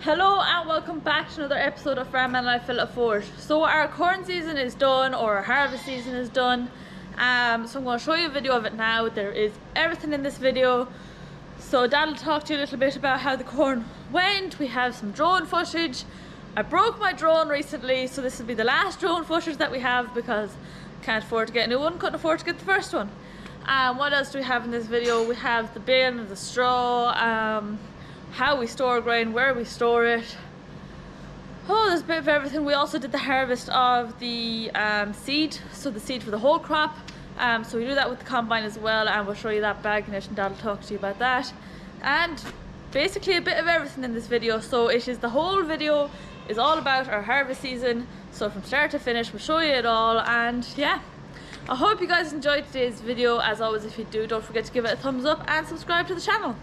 Hello and welcome back to another episode of Farm and Life Fill at Fort. So our corn season is done, or our harvest season is done. So I'm going to show you a video of it now. There is everything in this video. So Dad will talk to you a little bit about how the corn went. We have some drone footage. I broke my drone recently, so this will be the last drone footage that we have because can't afford to get a new one, couldn't afford to get the first one. What else do we have in this video? We have the bale and the straw, how we store grain, where we store it. Oh, there's a bit of everything. We also did the harvest of the seed, so the seed for the whole crop. So we do that with the combine as well, and we'll show you that bag in it, and Dad will talk to you about that. And basically a bit of everything in this video. So it is, the whole video is all about our harvest season. So from start to finish, we'll show you it all. And yeah, I hope you guys enjoyed today's video. As always, if you do, don't forget to give it a thumbs up and subscribe to the channel.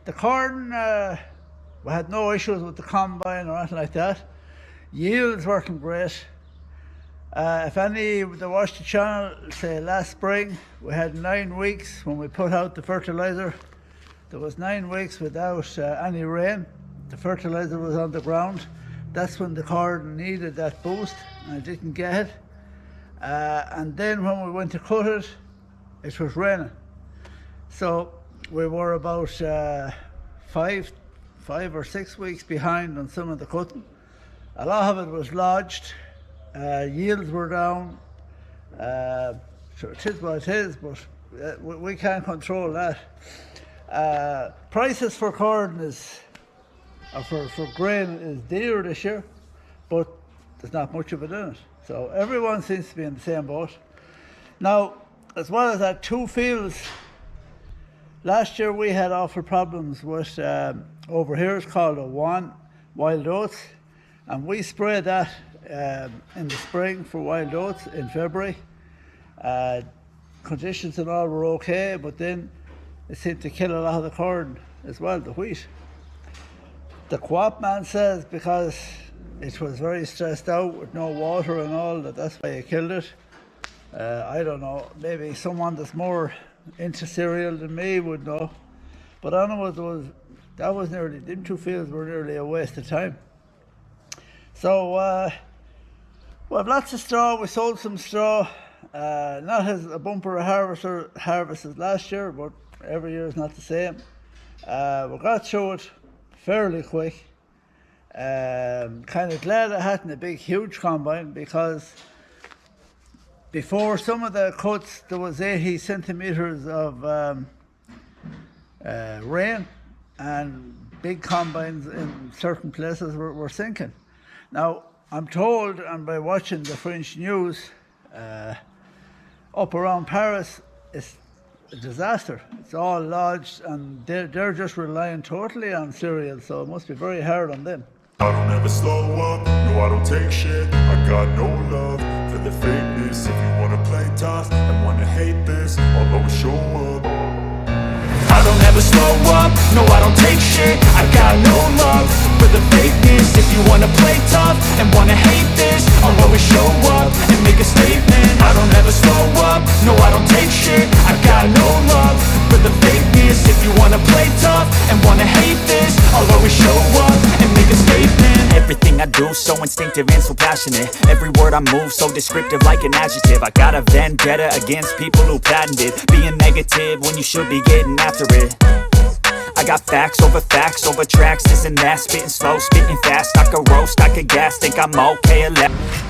The corn, we had no issues with the combine or anything like that. Yield's working great. If any that watched the channel, say last spring, we had 9 weeks when we put out the fertilizer. There was 9 weeks without any rain. The fertilizer was on the ground. That's when the corn needed that boost, and it didn't get it. And then when we went to cut it, it was raining. So we were about 5 or 6 weeks behind on some of the cutting. A lot of it was lodged. Yields were down. So it is what it is, but we can't control that. Prices for corn for grain is dear this year, but there's not much of it in it. So everyone seems to be in the same boat. Now, as well as that, 2 fields. Last year we had awful problems with, over here it's called a wild oats, and we sprayed that in the spring for wild oats in February. Conditions and all were okay, but then it seemed to kill a lot of the corn as well, the wheat. The co-op man says because it was very stressed out with no water and all, that's why it killed it. I don't know, maybe someone that's more into cereal than me would know, but I know them 2 fields were nearly a waste of time. So we have lots of straw. We sold some straw, not as a bumper a harvest as last year, but every year is not the same. We got through it fairly quick. Kind of glad I hadn't a big huge combine, because before some of the cuts there was 80 centimeters of rain, and big combines in certain places were sinking. Now I'm told, and by watching the French news, up around Paris it's a disaster. It's all lodged, and they're just relying totally on cereal, so it must be very hard on them. I don't ever slow up, no I don't take shit. I got no love for the fakeness. If you wanna play tough and wanna hate this, I'll always show up. I don't ever slow up, no I don't take shit. I got no love for the fakeness. If you wanna play tough and wanna hate this, I'll always show up and make a statement. I don't ever slow up, no I don't take shit. I got no love for the fakeness. If you wanna play tough and wanna hate this, I'll always show up and make a statement. Everything I do so instinctive and so passionate. Every word I move so descriptive like an adjective. I got a vendetta against people who patented being negative when you should be getting after it. I got facts over tracks, this and that. Spitting slow, spitting fast. I could roast, I could gas, think I'm okay at last.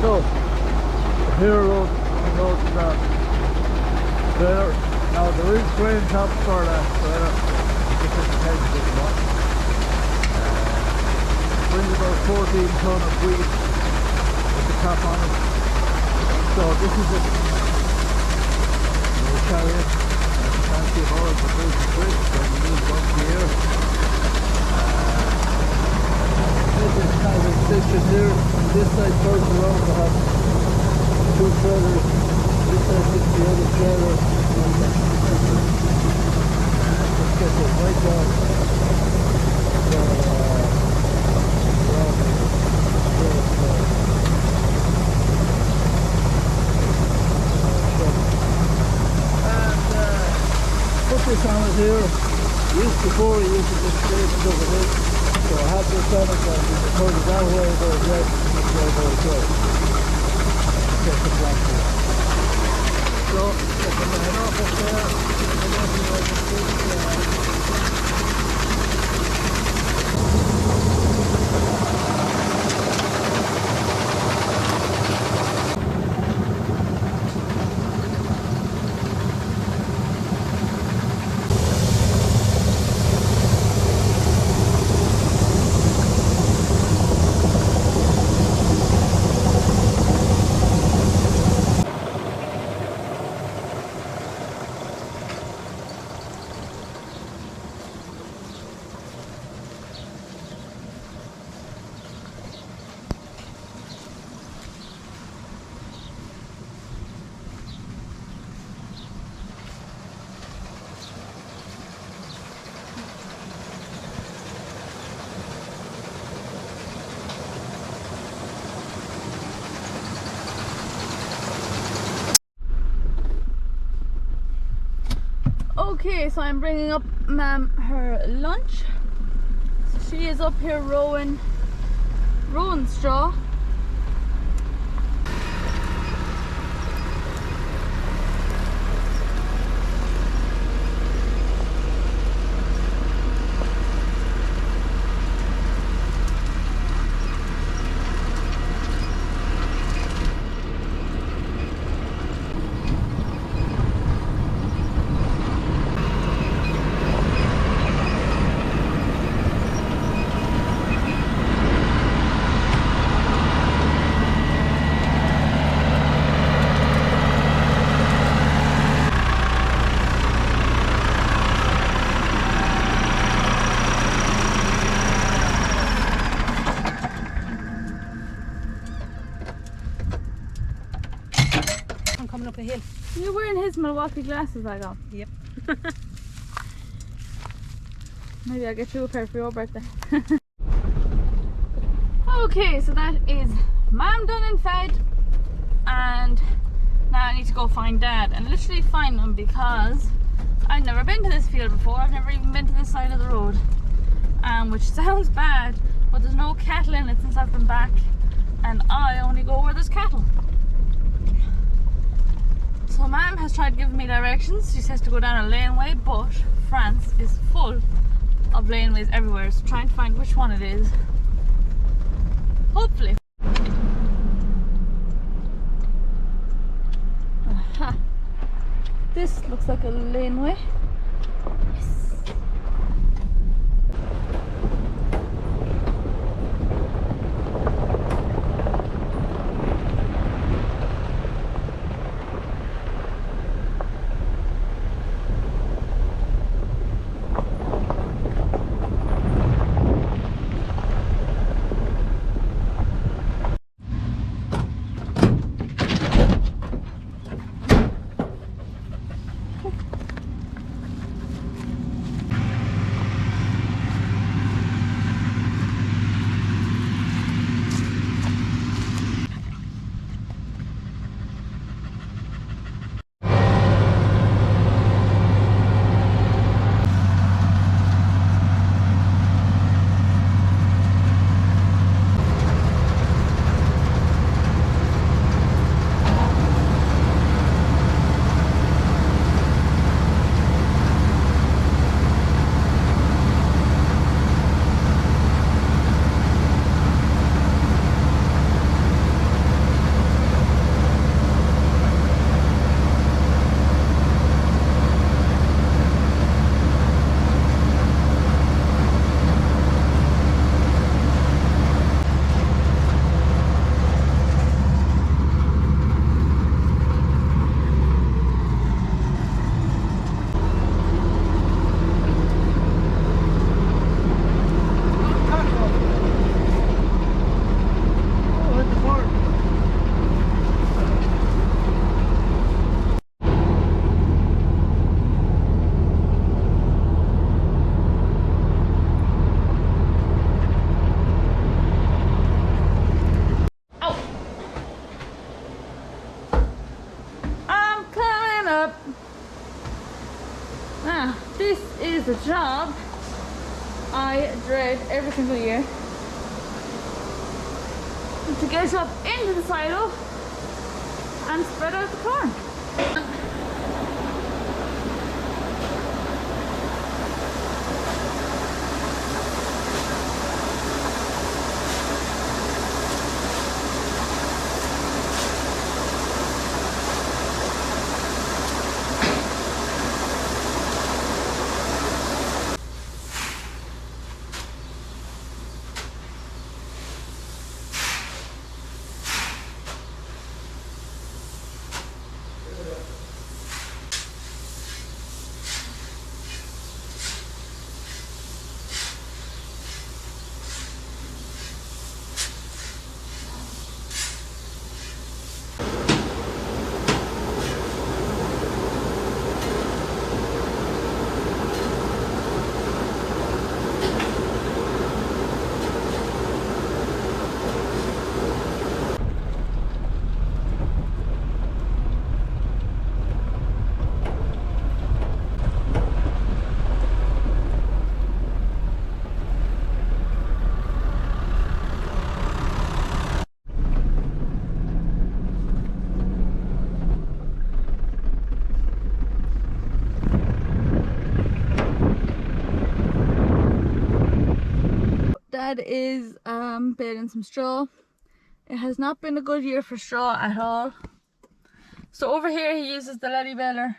So, here road to the trailer. Now there is grain top for that trailer. This is the head of this one. Brings about 14 ton of wheat with the top on it. So this is it. We'll carry it. Fancy hauls for this bridge, so we use once a year. This is kind of extension here. This side turns around to have two trailers. This side fits the other trailer. Let's get this right down. So, put this on it here. Before we used to just straight into the hood. So I have this on it and we can turn it that way, it goes right, this way it goes right. Get the black here. So, get the head off up there. Okay, so I'm bringing up Ma'am her lunch. So she is up here rowing straw. Coming up a hill. You're wearing his Milwaukee glasses I got. Yep. Maybe I'll get you a pair for your birthday. Okay, so that is Mom done and fed, and now I need to go find Dad and literally find him because I've never been to this field before. I've never even been to this side of the road, which sounds bad, but there's no cattle in it since I've been back, and I only go where there's cattle. So Mom has tried giving me directions. She says to go down a laneway, but France is full of laneways everywhere, so trying to find which one it is. Hopefully. Aha. This looks like a laneway. Yes. up. Now, this is a job I dread every single year. To get up into the silo and spread out the corn. Dad is baling some straw. It has not been a good year for straw at all. So over here he uses the lady baler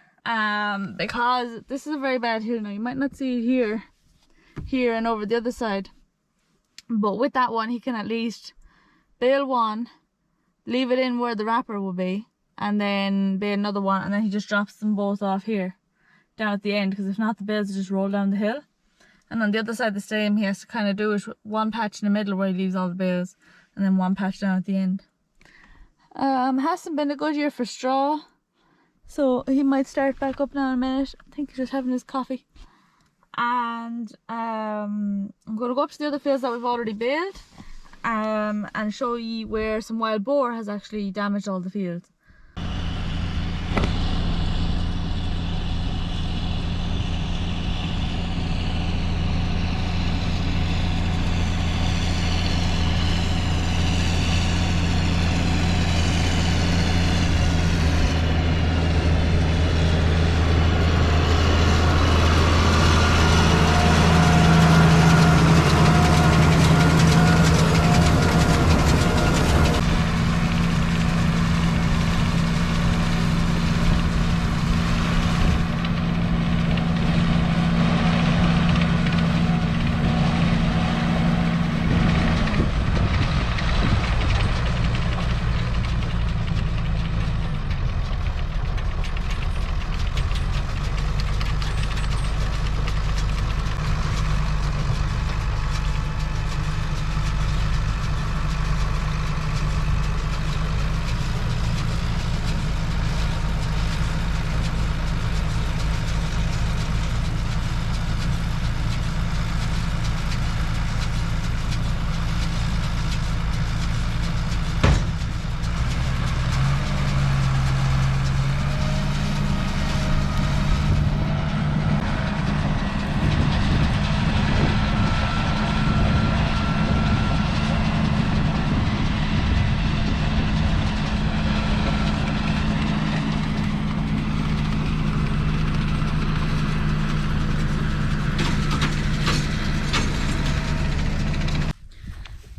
because this is a very bad hill now. You might not see it here and over the other side. But with that one he can at least bale one, leave it in where the wrapper will be, and then bale another one, and then he just drops them both off here down at the end, because if not the bales will just roll down the hill. And on the other side the same, he has to kind of do it with one patch in the middle where he leaves all the bales, and then one patch down at the end. Hasn't been a good year for straw, so he might start back up now in a minute. I think he's just having his coffee. And I'm going to go up to the other fields that we've already baled and show you where some wild boar has actually damaged all the fields.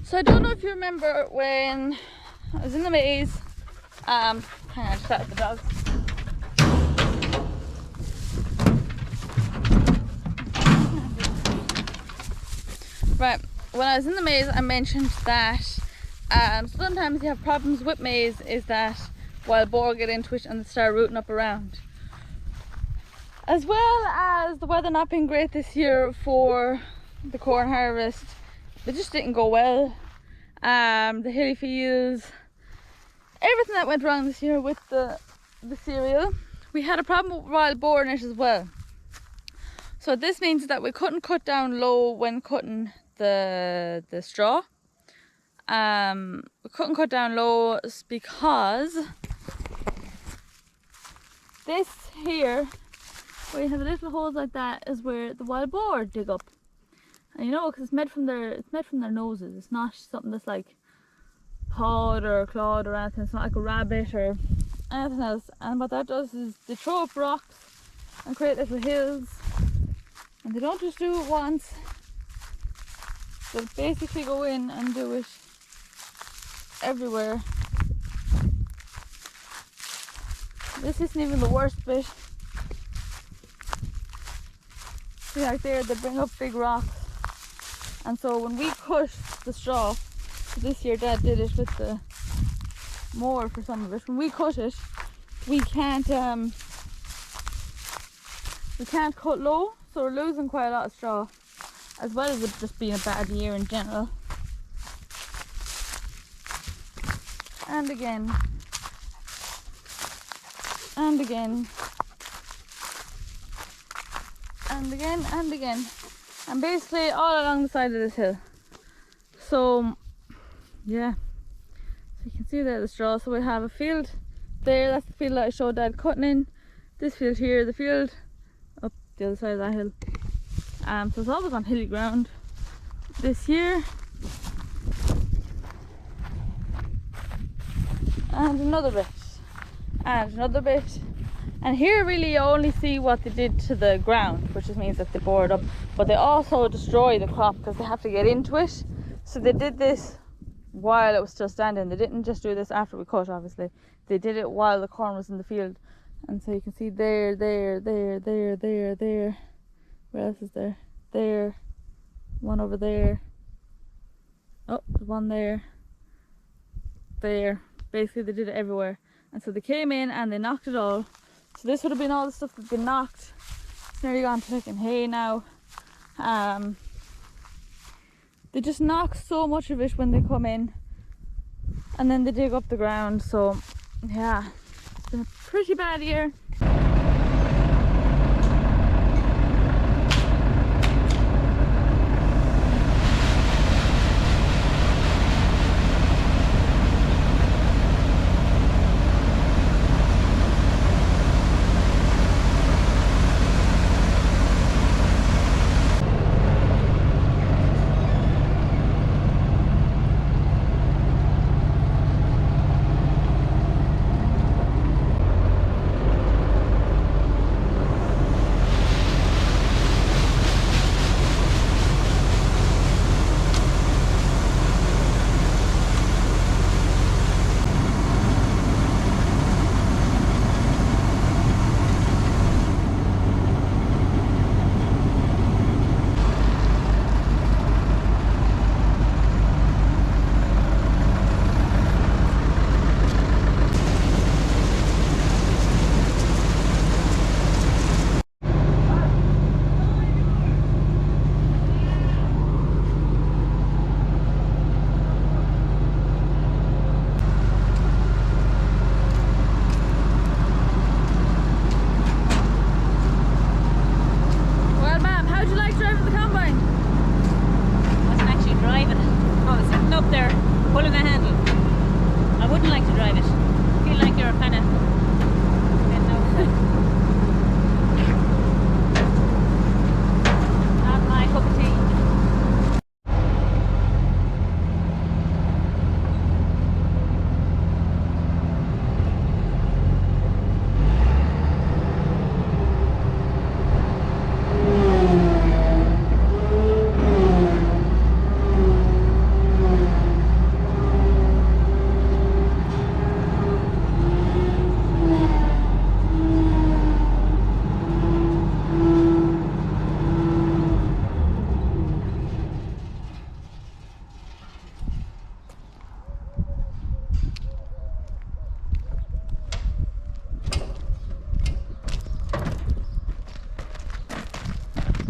So I don't know if you remember when I was in the maze, hang on, just out the dogs. Right, when I was in the maze I mentioned that sometimes you have problems with maze is that wild boar get into it and they start rooting up around. As well as the weather not being great this year for the corn harvest, it just didn't go well. The hilly fields, everything that went wrong this year with the cereal. We had a problem with wild boar in it as well. So this means that we couldn't cut down low when cutting the straw. We couldn't cut down low because this here, where you have little holes like that, is where the wild boar dig up. And you know, because it's made from their noses. It's not something that's like pawed or clawed or anything. It's not like a rabbit or anything else. And what that does is they throw up rocks and create little hills. And they don't just do it once. They basically go in and do it everywhere. This isn't even the worst bit. See, like there, they bring up big rocks. And so when we cut the straw, this year Dad did it with the mower for some of it. When we cut it, we can't cut low, so we're losing quite a lot of straw, as well as it just being a bad year in general. And again. And again. And again and again. And basically all along the side of this hill. So yeah. So you can see there the straw. So we have a field there, that's the field that I showed Dad cutting in. This field here, the field up the other side of that hill. So it's always on hilly ground. This year. And another bit. And another bit. And here really you only see what they did to the ground, which just means that they bored up. But they also destroy the crop because they have to get into it. So they did this while it was still standing. They didn't just do this after we cut, obviously. They did it while the corn was in the field. And so you can see there. Where else is there? There. One over there. Oh, there's one there. There. Basically they did it everywhere. And so they came in and they knocked it all. So this would have been all the stuff that's been knocked. It's nearly gone to fucking hay now. They just knock so much of it when they come in. And then they dig up the ground. So yeah, it's been a pretty bad year.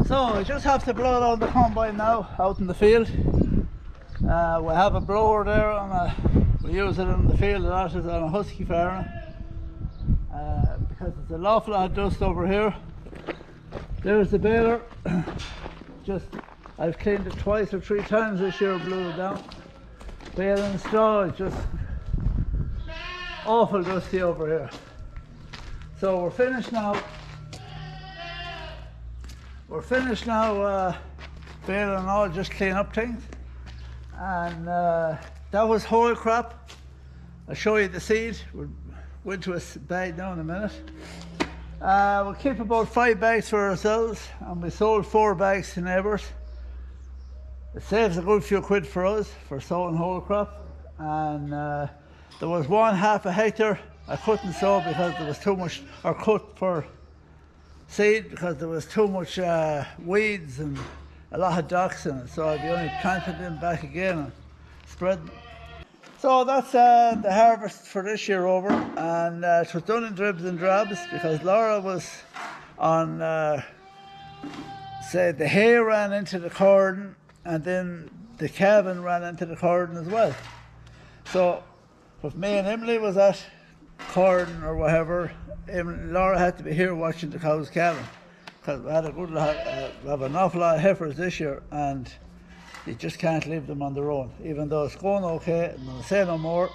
So I just have to blow down the combine now out in the field. We have a blower there and we use it in the field a lot, on a husky farm because there's an awful lot of dust over here. There's the baler. I've cleaned it twice or three times this year, blew it down. Baling straw is just awful dusty over here. So we're finished now. We're finished now baling and all, just clean up things. And that was whole crop. I'll show you the seed. We'll go into a bag now in a minute. We'll keep about 5 bags for ourselves, and we sold 4 bags to neighbours. It saves a good few quid for us for sowing whole crop. And there was 1/2 a hectare I couldn't sow because there was too much, or cut for seed because there was too much weeds and a lot of docks in it. So I've only planted them back again and spread them. So that's the harvest for this year over, and it was done in dribs and drabs because Laura was on, say the hay ran into the corn and then the calving ran into the corn as well. So if me and Emily was at corn or whatever, Laura had to be here watching the cows calving because we had a good lot, we have an awful lot of heifers this year, and you just can't leave them on their own, even though it's going okay. I'm going to say no more,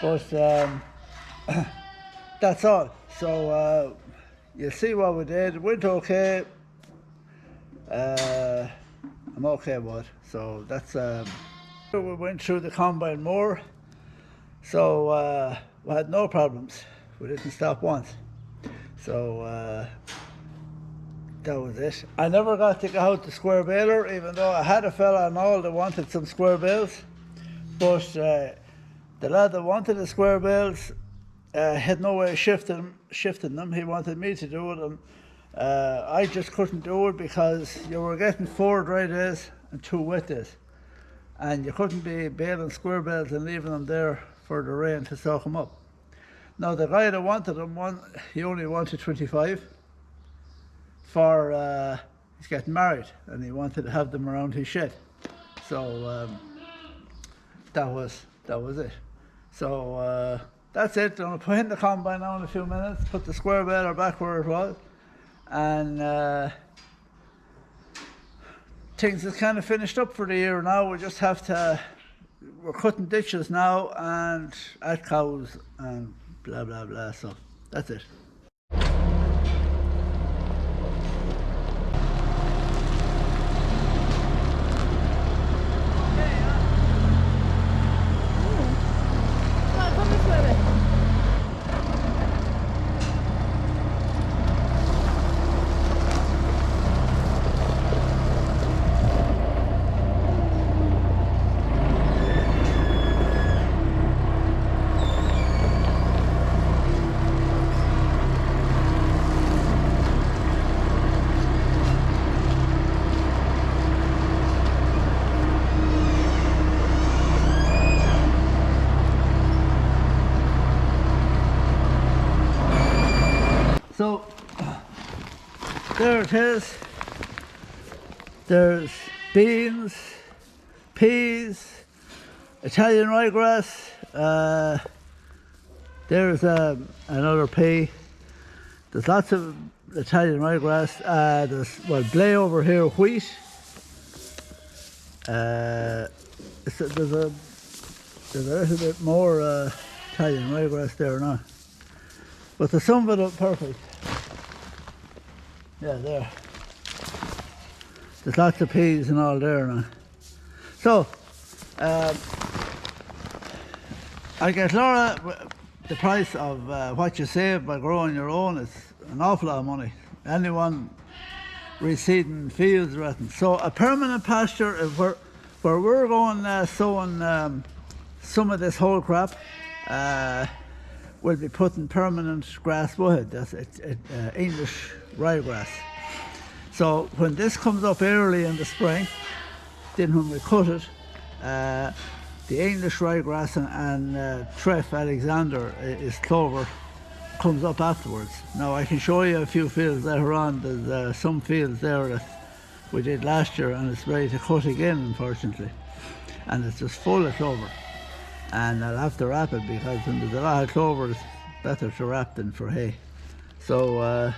but that's all. So you'll see what we did. It went okay. I'm okay with it. So that's we went through the combine more, so we had no problems. We didn't stop once. So that was it. I never got to go out the square baler, even though I had a fella and all that wanted some square bales. But the lad that wanted the square bales had no way of shifting them. He wanted me to do it, and I just couldn't do it because you were getting 4 dry days and 2 wet days. And you couldn't be baling square bales and leaving them there for the rain to soak them up. Now the guy that wanted them, he only wanted 25. For he's getting married and he wanted to have them around his shed, so that was it. So that's it. I'm going to put in the combine now in a few minutes, put the square baler back where it was, and things is kind of finished up for the year now. We just have to, we're cutting ditches now and add cows and blah blah blah, so that's it. So there it is. There's beans, peas, Italian ryegrass. There's another pea. There's lots of Italian ryegrass. There's blay over here, wheat. There's a little bit more Italian ryegrass there now. But the some of it up perfect. Yeah, there. There's lots of peas and all there now. So, I get Laura, the price of what you save by growing your own is an awful lot of money. Anyone reseeding fields, so a permanent pasture is where we're going sowing some of this whole crop. We'll be putting permanent grass with it. That's English ryegrass. So when this comes up early in the spring, then when we cut it, the English ryegrass and Treff Alexander is clover comes up afterwards. Now I can show you a few fields later on. There's some fields there that we did last year and it's ready to cut again, unfortunately. And it's just full of clover. And I'll have to wrap it because when there's a lot of clover, it's better to wrap than for hay. So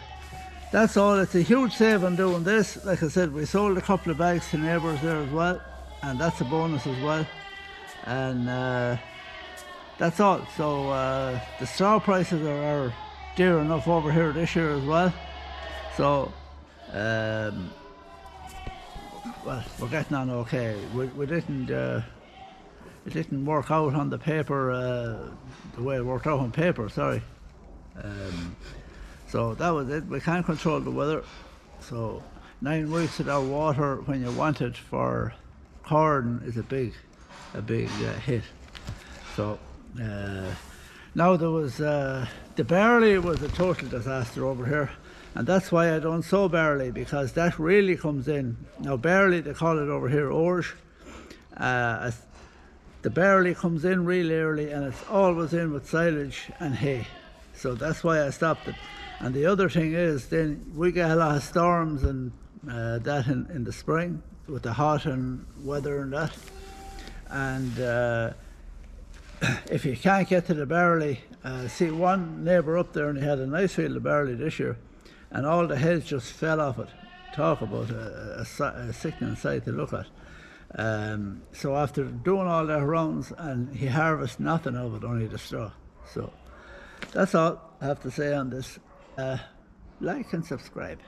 that's all. It's a huge save on doing this. Like I said, we sold a couple of bags to neighbours there as well, and that's a bonus as well. And that's all. So the straw prices are dear enough over here this year as well. So, well, we're getting on okay. We didn't, it didn't work out on the paper the way it worked out on paper, sorry. So that was it. We can't control the weather. So 9 weeks without water when you want it for corn is a big hit. So now there was the barley was a total disaster over here, and that's why I don't sow barley, because that really comes in. Now barley, they call it over here orge. The barley comes in really early, and it's always in with silage and hay. So that's why I stopped it. And the other thing is, then we get a lot of storms and that in the spring with the hot and weather and that. And if you can't get to the barley, see one neighbour up there, and he had a nice field of barley this year, and all the heads just fell off it. Talk about a sickening sight to look at. So after doing all their rounds, and he harvested nothing of it, only the straw. So that's all I have to say on this. Like and subscribe.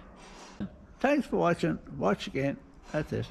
Thanks for watching. Watch again. That's it.